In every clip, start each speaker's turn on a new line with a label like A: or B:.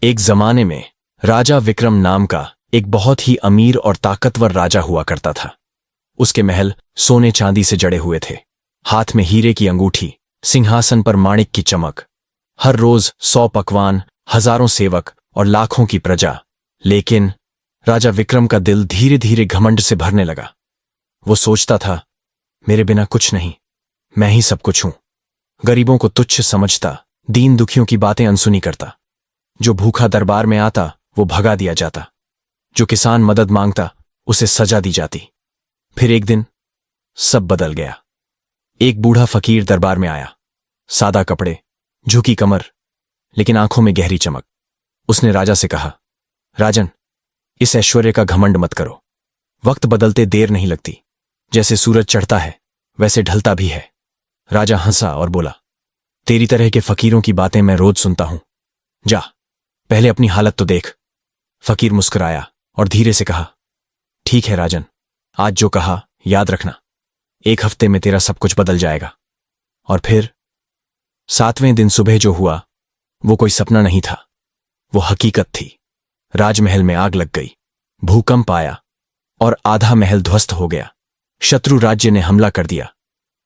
A: एक जमाने में राजा विक्रम नाम का एक बहुत ही अमीर और ताकतवर राजा हुआ करता था। उसके महल सोने चांदी से जड़े हुए थे। हाथ में हीरे की अंगूठी, सिंहासन पर माणिक की चमक, हर रोज 100 पकवान, हजारों सेवक और लाखों की प्रजा। लेकिन राजा विक्रम का दिल धीरे धीरे घमंड से भरने लगा। वो सोचता था, मेरे बिना कुछ नहीं, मैं ही सब कुछ हूं। गरीबों को तुच्छ समझता, दीन दुखियों की बातें अनसुनी करता। जो भूखा दरबार में आता वो भगा दिया जाता। जो किसान मदद मांगता उसे सजा दी जाती। फिर एक दिन सब बदल गया। एक बूढ़ा फकीर दरबार में आया। सादा कपड़े, झुकी कमर, लेकिन आंखों में गहरी चमक। उसने राजा से कहा, राजन, इस ऐश्वर्य का घमंड मत करो। वक्त बदलते देर नहीं लगती। जैसे सूरज चढ़ता है वैसे ढलता भी है। राजा हंसा और बोला, तेरी तरह के फकीरों की बातें मैं रोज सुनता हूं। जा, पहले अपनी हालत तो देख। फकीर मुस्कुराया और धीरे से कहा, ठीक है राजन, आज जो कहा याद रखना। 1 हफ्ते में तेरा सब कुछ बदल जाएगा। और फिर 7वें दिन सुबह जो हुआ वो कोई सपना नहीं था, वो हकीकत थी। राजमहल में आग लग गई, भूकंप आया और आधा महल ध्वस्त हो गया। शत्रु राज्य ने हमला कर दिया।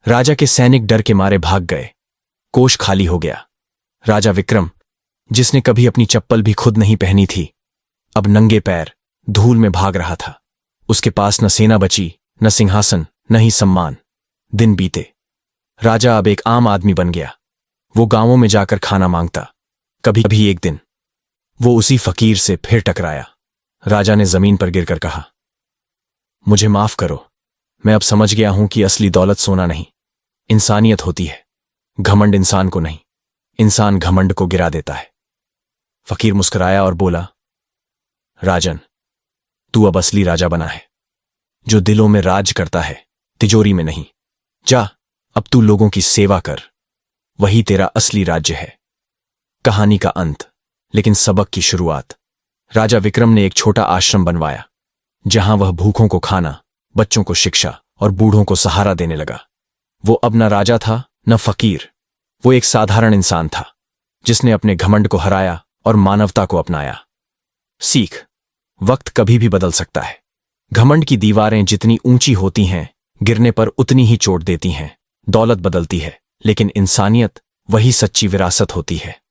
A: राजा के सैनिक डर के मारे भाग गए। कोष खाली हो गया। राजा विक्रम, जिसने कभी अपनी चप्पल भी खुद नहीं पहनी थी, अब नंगे पैर धूल में भाग रहा था। उसके पास न सेना बची, न सिंहासन, न ही सम्मान। दिन बीते। राजा अब एक आम आदमी बन गया। वो गांवों में जाकर खाना मांगता। कभी कभी एक दिन वो उसी फकीर से फिर टकराया। राजा ने जमीन पर गिरकर कहा, मुझे माफ करो, मैं अब समझ गया हूं कि असली दौलत सोना नहीं, इंसानियत होती है। घमंड इंसान को नहीं, इंसान घमंड को गिरा देता है। फकीर मुस्कुराया और बोला, राजन, तू अब असली राजा बना है, जो दिलों में राज करता है, तिजोरी में नहीं। जा, अब तू लोगों की सेवा कर, वही तेरा असली राज्य है। कहानी का अंत, लेकिन सबक की शुरुआत। राजा विक्रम ने एक छोटा आश्रम बनवाया, जहां वह भूखों को खाना, बच्चों को शिक्षा और बूढ़ों को सहारा देने लगा। वो अब न राजा था न फकीर, वो एक साधारण इंसान था, जिसने अपने घमंड को हराया और मानवता को अपनाया। सीख, वक्त कभी भी बदल सकता है। घमंड की दीवारें जितनी ऊंची होती हैं, गिरने पर उतनी ही चोट देती हैं। दौलत बदलती है, लेकिन इंसानियत वही सच्ची विरासत होती है।